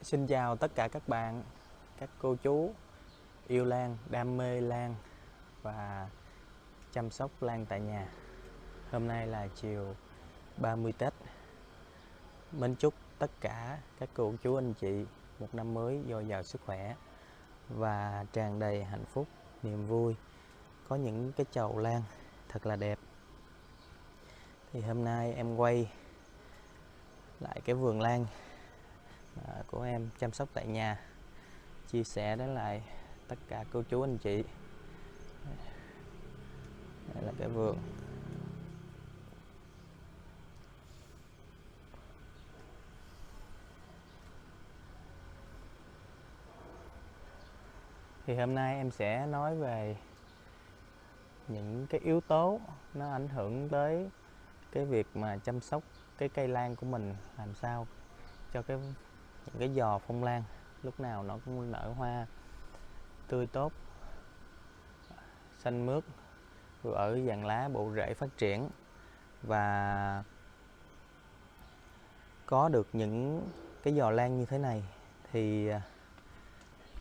Xin chào tất cả các bạn, các cô chú yêu lan, đam mê lan và chăm sóc lan tại nhà. Hôm nay là chiều 30 Tết. Mến chúc tất cả các cô chú anh chị một năm mới dồi dào sức khỏe và tràn đầy hạnh phúc, niềm vui, có những cái chậu lan thật là đẹp. Thì hôm nay em quay lại cái vườn lan của em chăm sóc tại nhà, chia sẻ đến lại tất cả cô chú anh chị. Đây là cái vườn. Thì hôm nay em sẽ nói về những cái yếu tố nó ảnh hưởng tới cái việc mà chăm sóc cái cây lan của mình, làm sao cho những cái giò phong lan lúc nào nó cũng nở hoa tươi tốt, xanh mướt, vừa ở dàn lá bộ rễ phát triển và có được những cái giò lan như thế này thì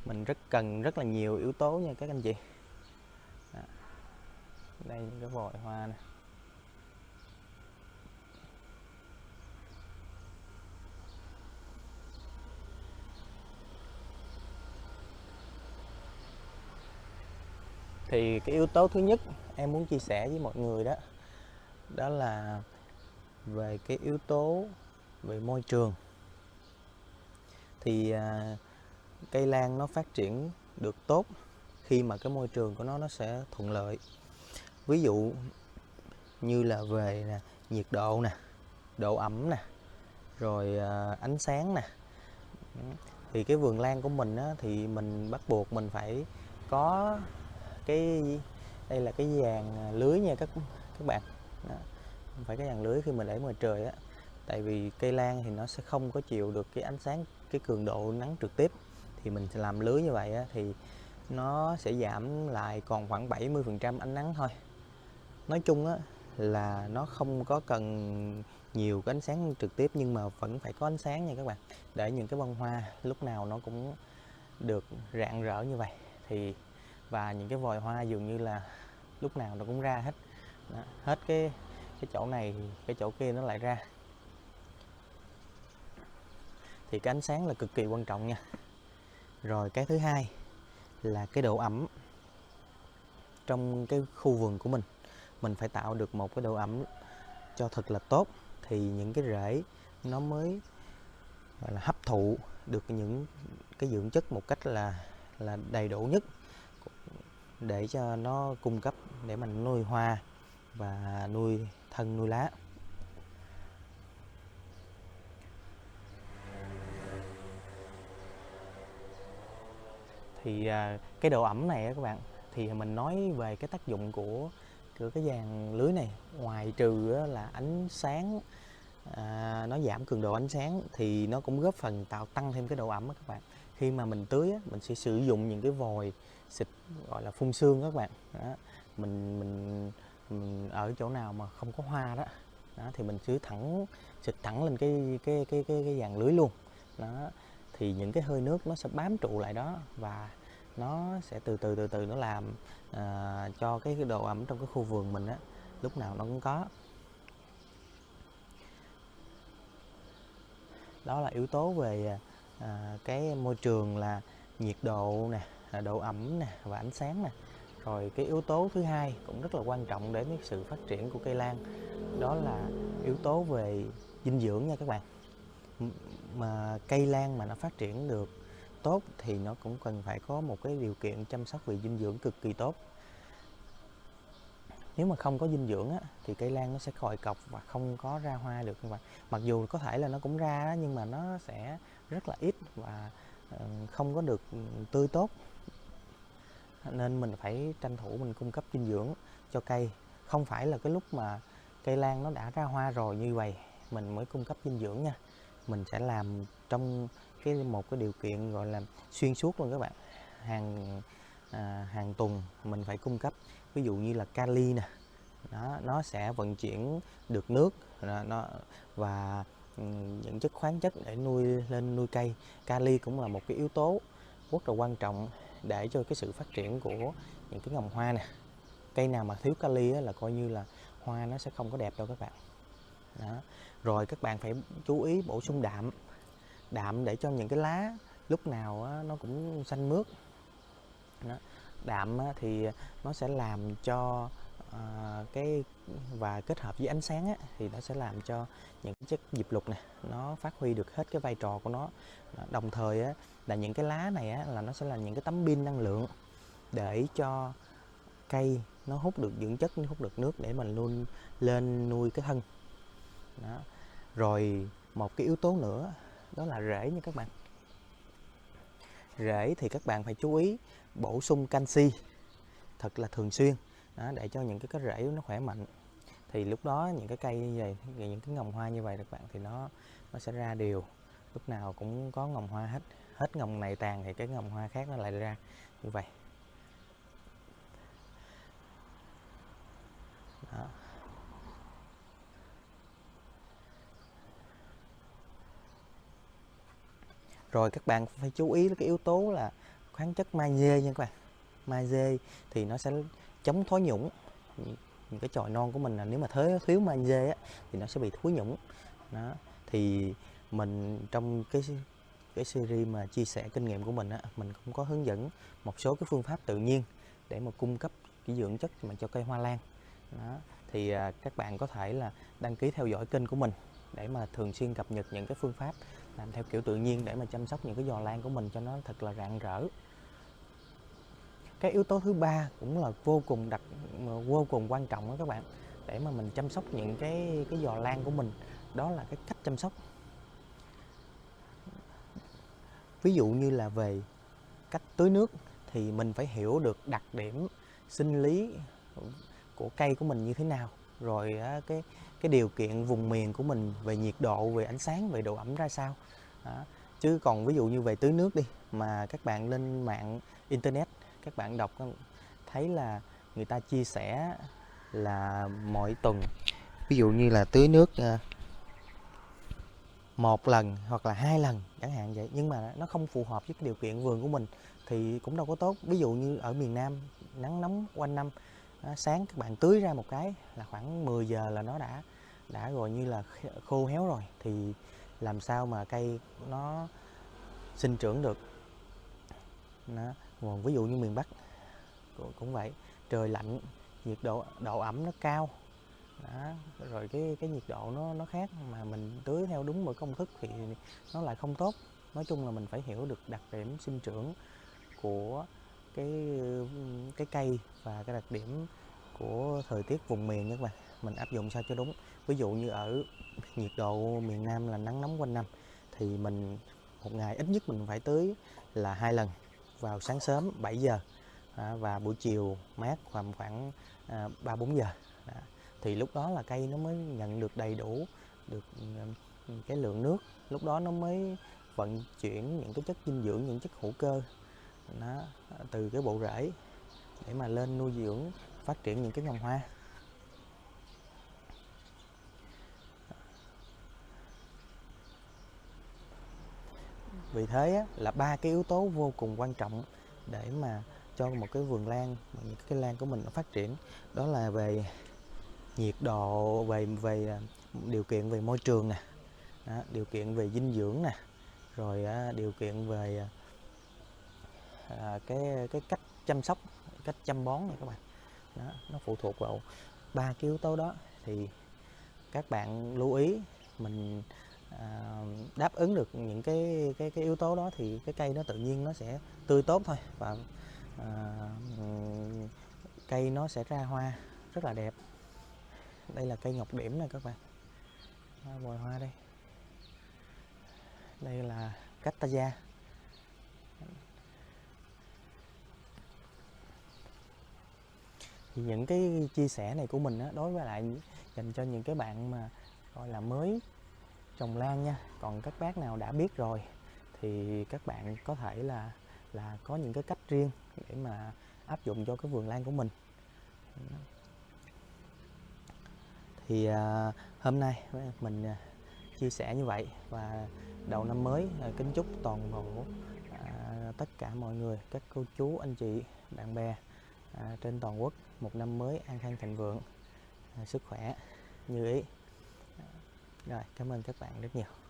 mình cần rất là nhiều yếu tố nha các anh chị. Đây những cái vòi hoa này. Thì cái yếu tố thứ nhất em muốn chia sẻ với mọi người đó là về cái yếu tố về môi trường. Thì cây lan nó phát triển được tốt khi mà cái môi trường của nó sẽ thuận lợi. Ví dụ như là về nhiệt độ nè, độ ẩm nè, rồi ánh sáng nè. Thì cái vườn lan của mình thì mình bắt buộc mình phải có đây là cái dàn lưới nha các bạn. Đó, phải cái dàn lưới khi mình để ngoài trời á, tại vì cây lan thì nó sẽ không có chịu được cái ánh sáng, cái cường độ nắng trực tiếp, thì mình sẽ làm lưới như vậy á, thì nó sẽ giảm lại còn khoảng 70% ánh nắng thôi. Nói chung á là nó không có cần nhiều cái ánh sáng trực tiếp, nhưng mà vẫn phải có ánh sáng nha các bạn, để những cái bông hoa lúc nào nó cũng được rạng rỡ như vậy. Thì và những cái vòi hoa dường như là lúc nào nó cũng ra hết. Đó, hết cái chỗ này cái chỗ kia nó lại ra. Thì cái ánh sáng là cực kỳ quan trọng nha. Rồi cái thứ hai là cái độ ẩm trong cái khu vườn của mình phải tạo được một cái độ ẩm cho thật là tốt, thì những cái rễ nó mới gọi là hấp thụ được những cái dưỡng chất một cách là đầy đủ nhất, để cho nó cung cấp để mình nuôi hoa và nuôi thân nuôi lá. Thì cái độ ẩm này các bạn, thì mình nói về cái tác dụng của cái dàn lưới này, ngoài trừ là ánh sáng, nó giảm cường độ ánh sáng, thì nó cũng góp phần tăng thêm cái độ ẩm các bạn. Khi mà mình tưới mình sẽ sử dụng những cái vòi xịt gọi là phun sương các bạn. Đó, mình ở chỗ nào mà không có hoa đó, thì mình xịt thẳng lên cái dàn lưới luôn. Đó, thì những cái hơi nước nó sẽ bám trụ lại đó, và nó sẽ từ từ nó làm cho cái độ ẩm trong cái khu vườn mình lúc nào nó cũng có. Đó là yếu tố về cái môi trường, là nhiệt độ nè, độ ẩm nè và ánh sáng nè. Rồi cái yếu tố thứ hai cũng rất là quan trọng để cái sự phát triển của cây lan, đó là yếu tố về dinh dưỡng nha các bạn. Mà cây lan mà nó phát triển được tốt thì nó cũng cần phải có một cái điều kiện chăm sóc về dinh dưỡng cực kỳ tốt. Nếu mà không có dinh dưỡng thì cây lan nó sẽ còi cọc và không có ra hoa được các bạn. Mặc dù có thể là nó cũng ra nhưng mà nó sẽ rất là ít và không có được tươi tốt. Nên mình phải tranh thủ mình cung cấp dinh dưỡng cho cây. Không phải là cái lúc mà cây lan nó đã ra hoa rồi như vậy mình mới cung cấp dinh dưỡng nha. Mình sẽ làm trong một cái điều kiện gọi là xuyên suốt luôn các bạn. Hàng tuần mình phải cung cấp, ví dụ như là kali nè, nó sẽ vận chuyển được nước và những chất khoáng chất để nuôi cây. Kali cũng là một cái yếu tố rất là quan trọng để cho cái sự phát triển của những cái ngồng hoa nè. Cây nào mà thiếu kali là coi như là hoa nó sẽ không có đẹp đâu các bạn. Đó. Rồi các bạn phải chú ý bổ sung đạm để cho những cái lá lúc nào nó cũng xanh mướt. Đó. Đạm thì nó sẽ làm cho và kết hợp với ánh sáng thì nó sẽ làm cho những cái chất diệp lục này nó phát huy được hết cái vai trò của nó. Đồng thời là những cái lá này là nó sẽ là những cái tấm pin năng lượng để cho cây nó hút được dưỡng chất, hút được nước để mình lên nuôi cái thân. Đó. Rồi một cái yếu tố nữa đó là rễ nha các bạn. Rễ thì các bạn phải chú ý bổ sung canxi thật là thường xuyên. Đó, để cho những cái rễ nó khỏe mạnh. Thì lúc đó những cái cây như vậy, những cái ngồng hoa như vậy các bạn, thì nó sẽ ra đều, lúc nào cũng có ngồng hoa hết. Hết ngồng này tàn thì cái ngồng hoa khác nó lại ra như vậy. Đó. Rồi các bạn phải chú ý cái yếu tố là khoáng chất magie nha các bạn. Magie thì nó sẽ chống thối nhũng. Những cái chồi non của mình là nếu mà thiếu magie thì nó sẽ bị thối nhũng. Đó. Thì mình trong cái series mà chia sẻ kinh nghiệm của mình mình cũng có hướng dẫn một số cái phương pháp tự nhiên để mà cung cấp cái dưỡng chất mà cho cây hoa lan. Đó. Thì các bạn có thể là đăng ký theo dõi kênh của mình để mà thường xuyên cập nhật những cái phương pháp làm theo kiểu tự nhiên để mà chăm sóc những cái giò lan của mình cho nó thật là rạng rỡ. Cái yếu tố thứ ba cũng là vô cùng quan trọng đó các bạn, để mà mình chăm sóc những cái giò lan của mình, đó là cái cách chăm sóc. Ví dụ như là về cách tưới nước thì mình phải hiểu được đặc điểm sinh lý của cây của mình như thế nào, rồi cái điều kiện vùng miền của mình về nhiệt độ, về ánh sáng, về độ ẩm ra sao. Đó. Chứ còn ví dụ như về tưới nước đi, mà các bạn lên mạng internet các bạn đọc thấy là người ta chia sẻ là mỗi tuần, ví dụ như là tưới nước 1 lần hoặc là 2 lần chẳng hạn vậy, nhưng mà nó không phù hợp với cái điều kiện vườn của mình thì cũng đâu có tốt. Ví dụ như ở miền Nam nắng nóng quanh năm, sáng các bạn tưới ra một cái là khoảng 10 giờ là nó đã gọi như là khô héo rồi, thì làm sao mà cây nó sinh trưởng được. Đó. Còn ví dụ như miền Bắc cũng vậy, trời lạnh, nhiệt độ ẩm nó cao. Đó. Rồi cái nhiệt độ nó khác, mà mình tưới theo đúng một công thức thì nó lại không tốt. Nói chung là mình phải hiểu được đặc điểm sinh trưởng của cái cây và cái đặc điểm của thời tiết vùng miền nha các bạn, mình áp dụng sao cho đúng. Ví dụ như ở nhiệt độ miền Nam là nắng nóng quanh năm thì mình một ngày ít nhất mình phải tưới là 2 lần, vào sáng sớm 7 giờ và buổi chiều mát khoảng 3-4 giờ. Đó. Thì lúc đó là cây nó mới nhận được đầy đủ được cái lượng nước, lúc đó nó mới vận chuyển những cái chất dinh dưỡng, những chất hữu cơ nó từ cái bộ rễ để mà lên nuôi dưỡng phát triển những cái ngồng hoa. Vì thế là 3 cái yếu tố vô cùng quan trọng để mà cho một cái vườn lan, những cái lan của mình nó phát triển, đó là về nhiệt độ, về điều kiện về môi trường nè, điều kiện về dinh dưỡng nè, rồi điều kiện về cái cách chăm sóc, cách chăm bón này các bạn. Đó, nó phụ thuộc vào 3 cái yếu tố đó, thì các bạn lưu ý mình đáp ứng được những cái yếu tố đó thì cái cây nó tự nhiên nó sẽ tươi tốt thôi, và cây nó sẽ ra hoa rất là đẹp. Đây là cây ngọc điểm này các bạn, bồi hoa đây. Đây là Cactaea. Thì những cái chia sẻ này của mình đối với lại dành cho những cái bạn mà gọi là mới trồng lan nha. Còn các bác nào đã biết rồi thì các bạn có thể là có những cái cách riêng để mà áp dụng cho cái vườn lan của mình. Thì hôm nay mình chia sẻ như vậy. Và đầu năm mới kính chúc toàn bộ tất cả mọi người, các cô chú, anh chị, bạn bè trên toàn quốc một năm mới an khang thịnh vượng, sức khỏe như ý. Rồi, cảm ơn các bạn rất nhiều.